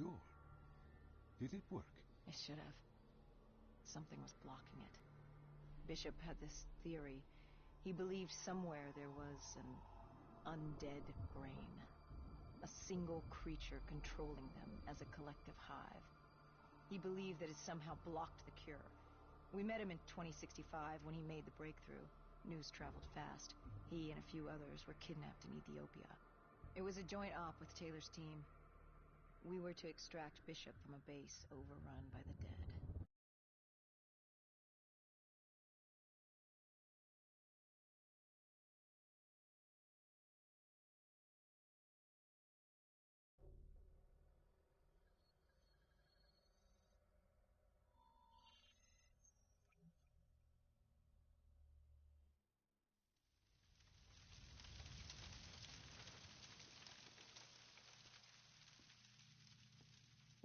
cure. Did it work? It should have. Something was blocking it. Bishop had this theory. He believed somewhere there was an undead brain. A single creature controlling them as a collective hive. He believed that it somehow blocked the cure. We met him in 2065 when he made the breakthrough. News traveled fast. He and a few others were kidnapped in Ethiopia. It was a joint op with Taylor's team. We were to extract Bishop from a base overrun by the dead.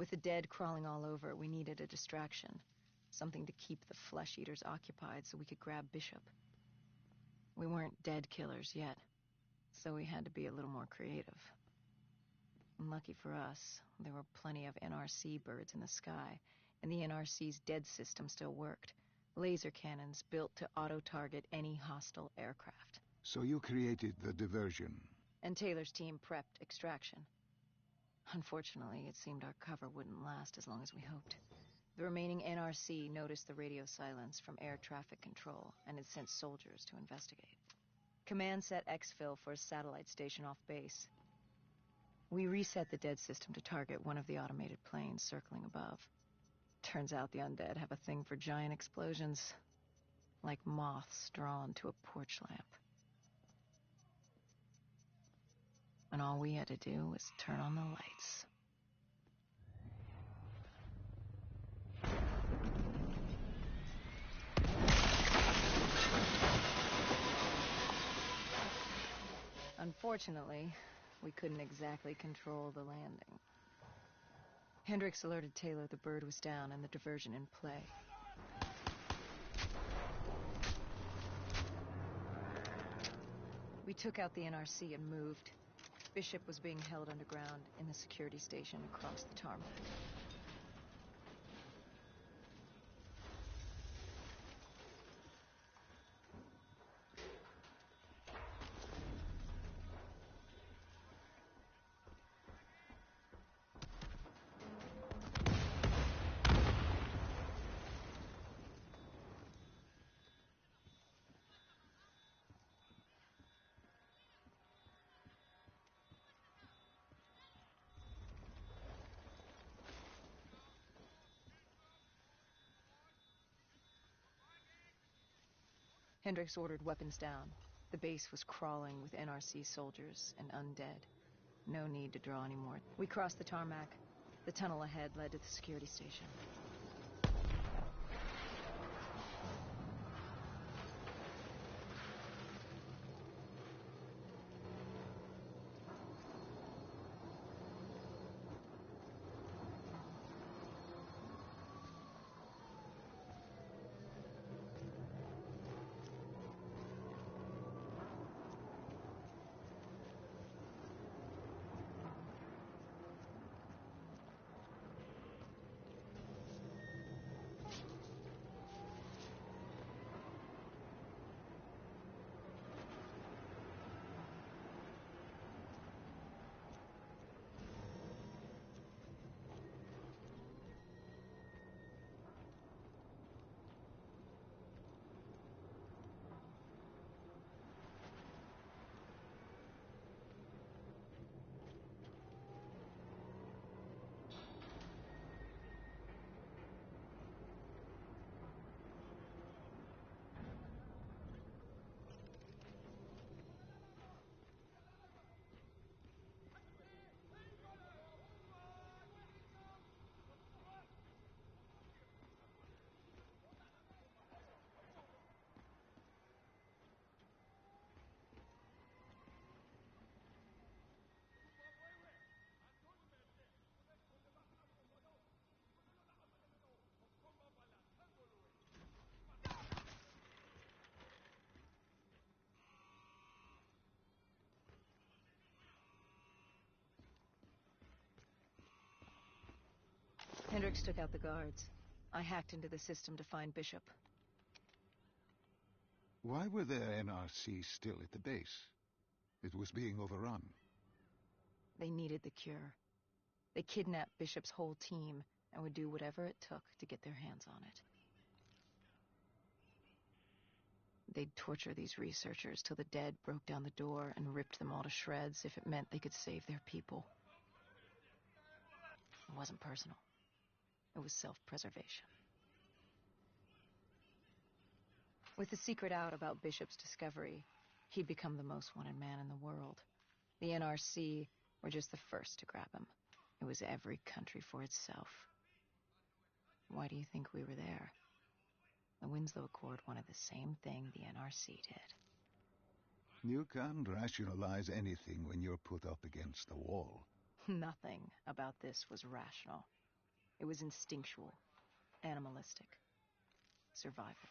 With the dead crawling all over, we needed a distraction. Something to keep the flesh eaters occupied so we could grab Bishop. We weren't dead killers yet, so we had to be a little more creative. Lucky for us, there were plenty of NRC birds in the sky, and the NRC's dead system still worked. Laser cannons built to auto-target any hostile aircraft. So you created the diversion. And Taylor's team prepped extraction. Unfortunately, it seemed our cover wouldn't last as long as we hoped. The remaining NRC noticed the radio silence from air traffic control and had sent soldiers to investigate. Command set exfil for a satellite station off base. We reset the dead system to target one of the automated planes circling above. Turns out the undead have a thing for giant explosions, like moths drawn to a porch lamp. And all we had to do was turn on the lights. Unfortunately, we couldn't exactly control the landing. Hendricks alerted Taylor the bird was down and the diversion in play. We took out the NRC and moved. Bishop was being held underground in the security station across the tarmac. Hendricks ordered weapons down. The base was crawling with NRC soldiers and undead. No need to draw anymore. We crossed the tarmac. The tunnel ahead led to the security station. Hendricks took out the guards. I hacked into the system to find Bishop. Why were the NRC still at the base? It was being overrun. They needed the cure. They kidnapped Bishop's whole team and would do whatever it took to get their hands on it. They'd torture these researchers till the dead broke down the door and ripped them all to shreds if it meant they could save their people. It wasn't personal. It was self-preservation. With the secret out about Bishop's discovery, he'd become the most wanted man in the world. The NRC were just the first to grab him. It was every country for itself. Why do you think we were there? The Winslow Accord wanted the same thing the NRC did. You can't rationalize anything when you're put up against the wall. Nothing about this was rational. It was instinctual, animalistic, survival.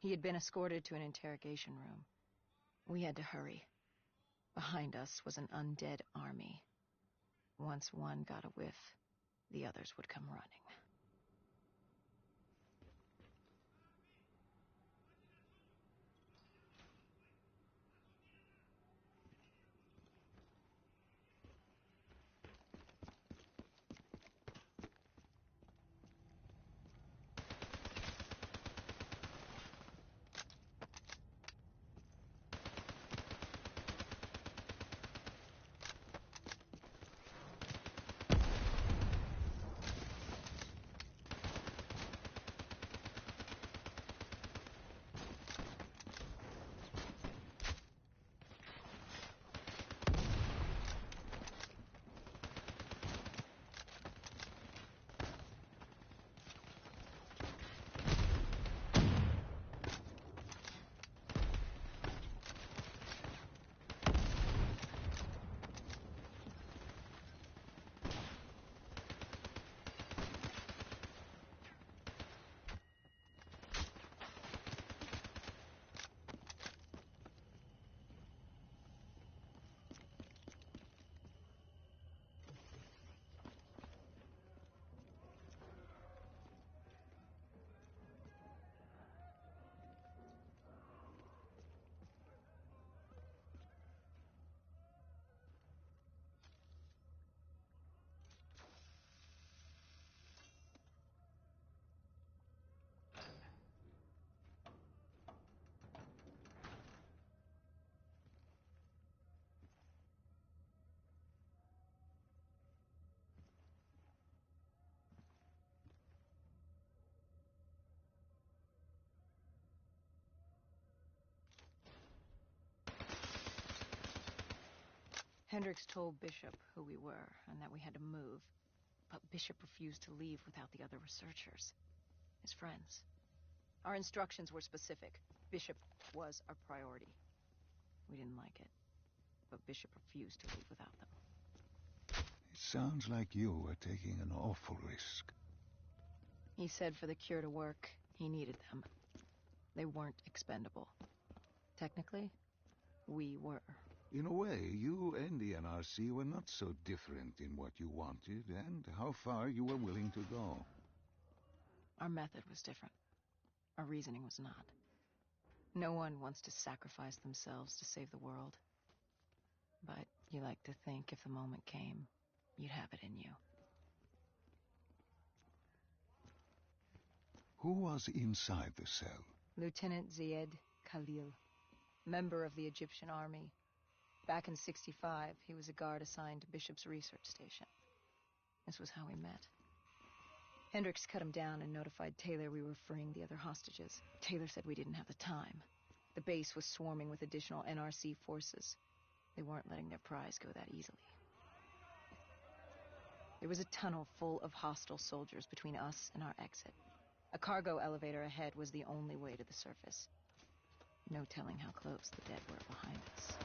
He had been escorted to an interrogation room. We had to hurry. Behind us was an undead army. Once one got a whiff, the others would come running. Hendricks told Bishop who we were and that we had to move, but Bishop refused to leave without the other researchers, his friends. Our instructions were specific. Bishop was our priority. We didn't like it, but Bishop refused to leave without them. It sounds like you were taking an awful risk. He said for the cure to work, he needed them. They weren't expendable. Technically, we were. In a way, you and the NRC were not so different in what you wanted and how far you were willing to go. Our method was different. Our reasoning was not. No one wants to sacrifice themselves to save the world. But you like to think if the moment came, you'd have it in you. Who was inside the cell? Lieutenant Zied Khalil, member of the Egyptian army. Back in '65, he was a guard assigned to Bishop's research station. This was how we met. Hendricks cut him down and notified Taylor we were freeing the other hostages. Taylor said we didn't have the time. The base was swarming with additional NRC forces. They weren't letting their prize go that easily. There was a tunnel full of hostile soldiers between us and our exit. A cargo elevator ahead was the only way to the surface. No telling how close the dead were behind us.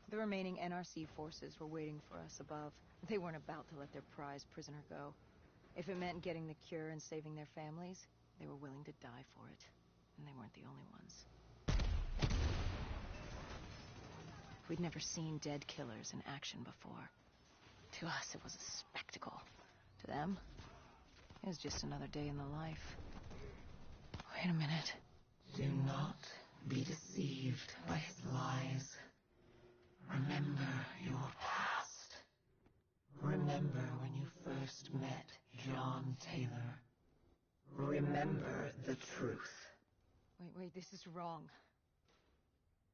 The remaining NRC forces were waiting for us above. They weren't about to let their prize prisoner go. If it meant getting the cure and saving their families, they were willing to die for it. And they weren't the only ones. We'd never seen dead killers in action before. To us, it was a spectacle. To them, it was just another day in the life. Wait a minute. Do not be deceived by his lies. Remember your past. Remember when you first met John Taylor. Remember the truth. Wait, this is wrong.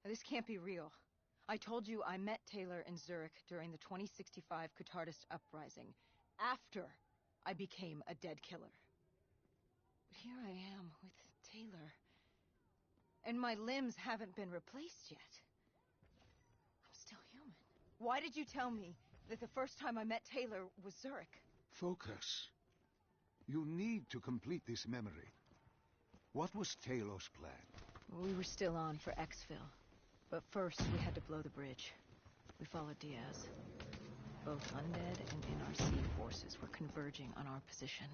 This can't be real. I told you I met Taylor in Zurich during the 2065 Qatarist uprising, after I became a dead killer. But here I am with Taylor, and my limbs haven't been replaced yet. I'm still human. Why did you tell me that the first time I met Taylor was Zurich? Focus. You need to complete this memory. What was Taylor's plan? We were still on for Exfil, but first we had to blow the bridge. We followed Diaz. Both undead and NRC forces were converging on our position.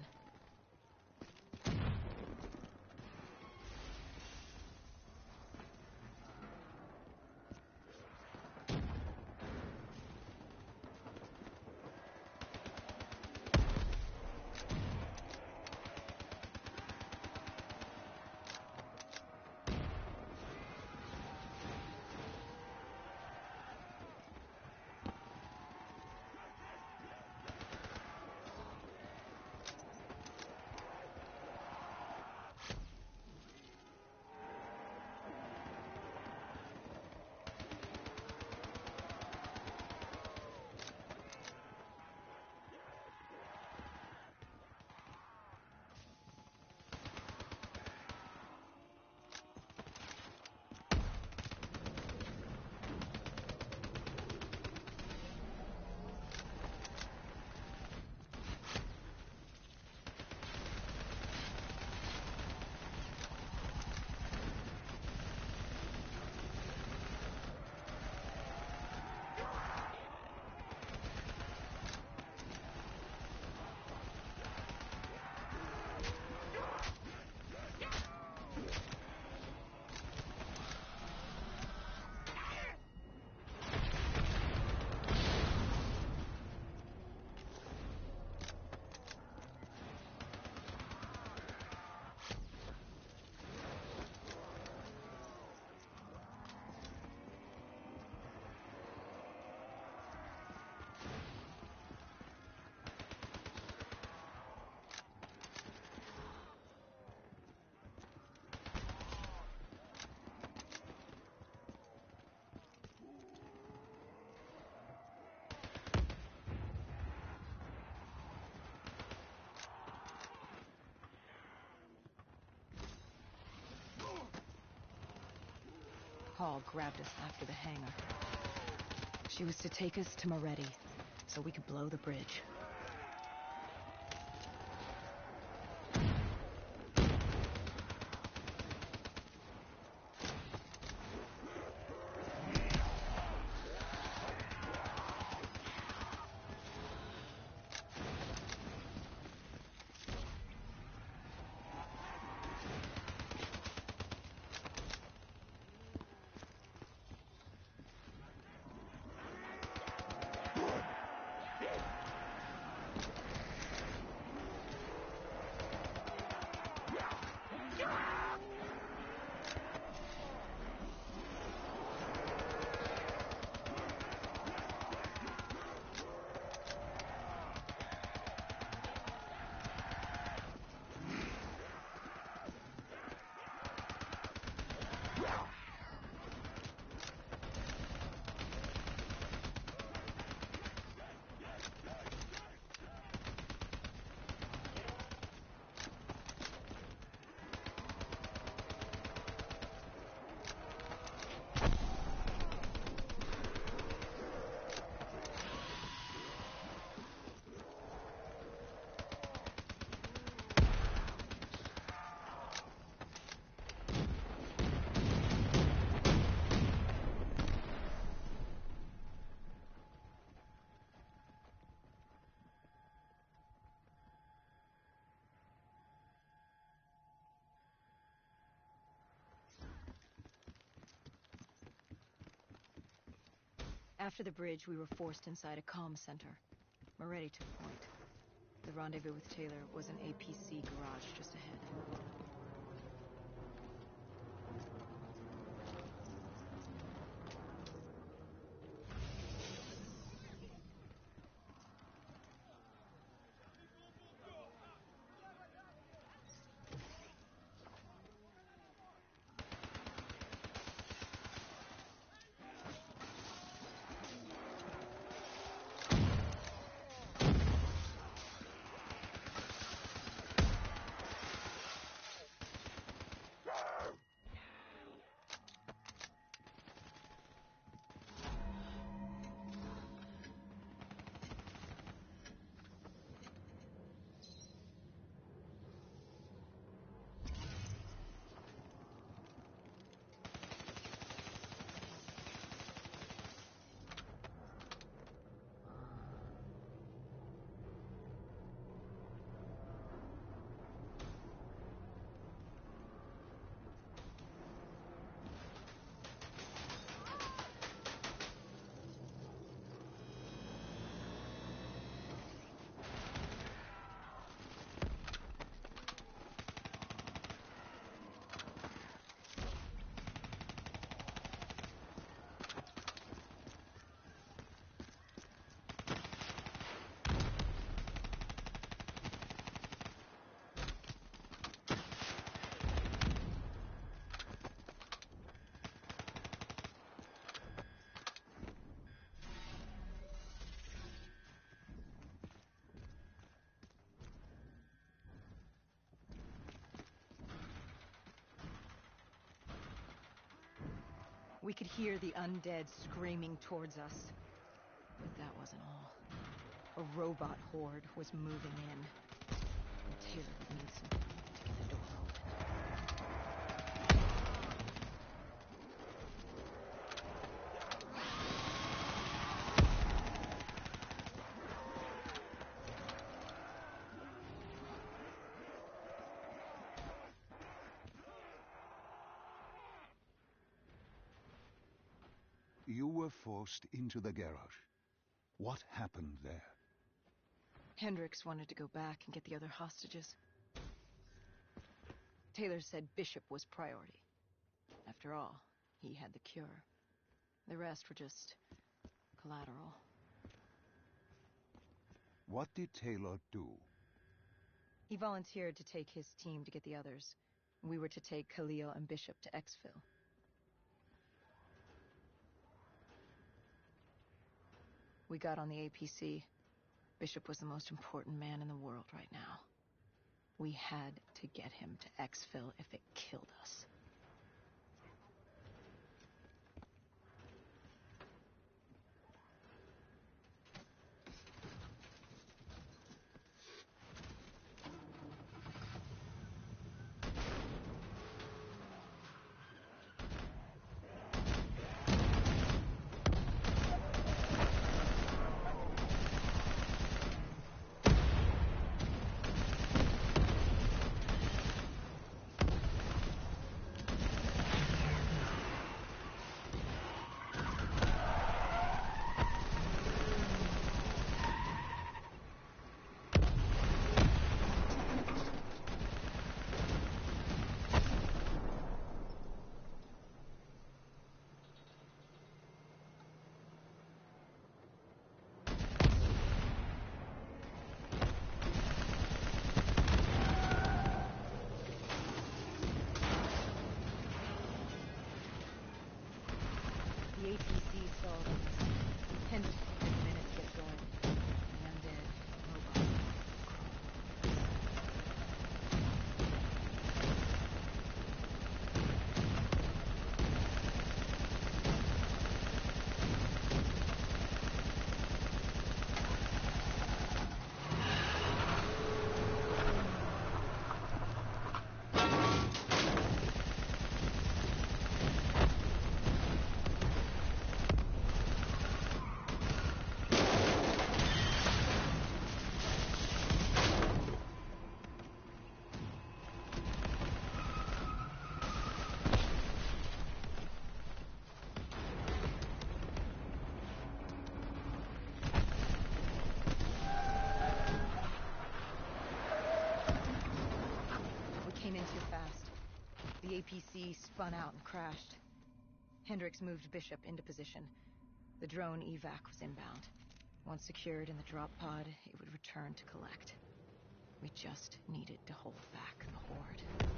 call grabbed us after the hangar. She was to take us to Moretti, so we could blow the bridge. After the bridge, we were forced inside a comm center. Moretti took point. The rendezvous with Taylor was an APC garage just ahead. We could hear the undead screaming towards us. But that wasn't all. A robot horde was moving in. And Taylor would need something to get the door open. You were forced into the garage. What happened there? Hendricks wanted to go back and get the other hostages. Taylor said Bishop was priority. After all, he had the cure. The rest were just collateral. What did Taylor do? He volunteered to take his team to get the others. We were to take Khalil and Bishop to Exfil. We got on the APC. Bishop was the most important man in the world right now. We had to get him to Exfil if it killed us. Minutes get going. The undead, mobile, The APC spun out and crashed. Hendricks moved Bishop into position. The drone evac was inbound. Once secured in the drop pod, it would return to collect. We just needed to hold back the horde.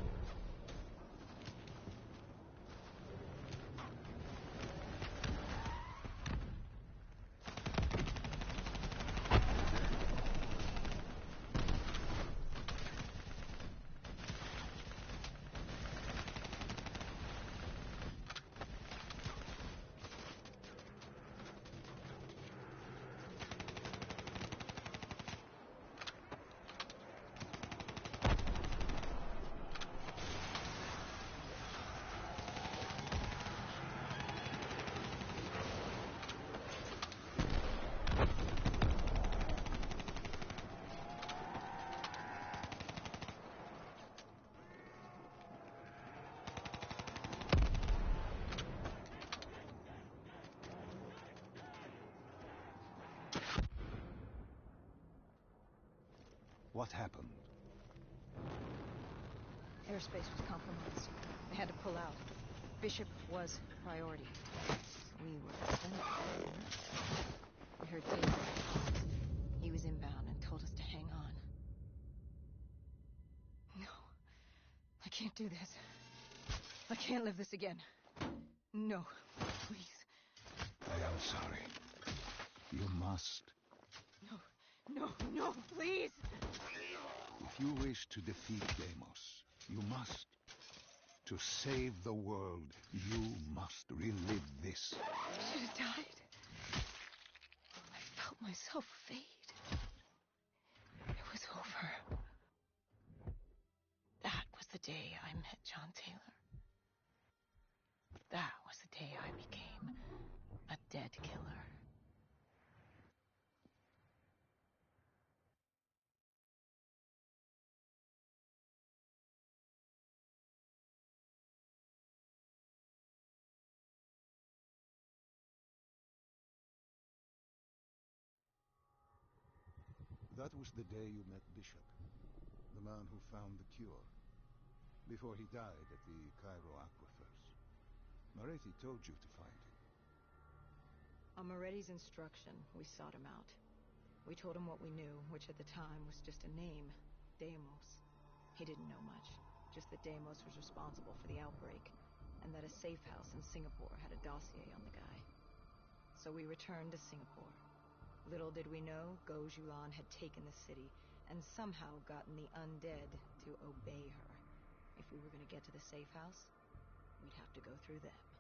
What happened? Airspace was compromised. They had to pull out. Bishop was priority. We were We heard Taylor. He was inbound and told us to hang on. No. I can't do this. I can't live this again. No. Please. I am sorry. You must. No, please! If you wish to defeat Deimos, you must. To save the world, you must relive this. I should have died. I felt myself fade. It was over. That was the day I met John Taylor. That was the day I became a dead killer. That was the day you met Bishop, the man who found the cure, before he died at the Cairo aquifers. Moretti told you to find him. On Moretti's instruction, we sought him out. We told him what we knew, which at the time was just a name, Deimos. He didn't know much, just that Deimos was responsible for the outbreak, and that a safe house in Singapore had a dossier on the guy. So we returned to Singapore. Little did we know, Gojulan had taken the city and somehow gotten the undead to obey her. If we were going to get to the safe house, we'd have to go through them.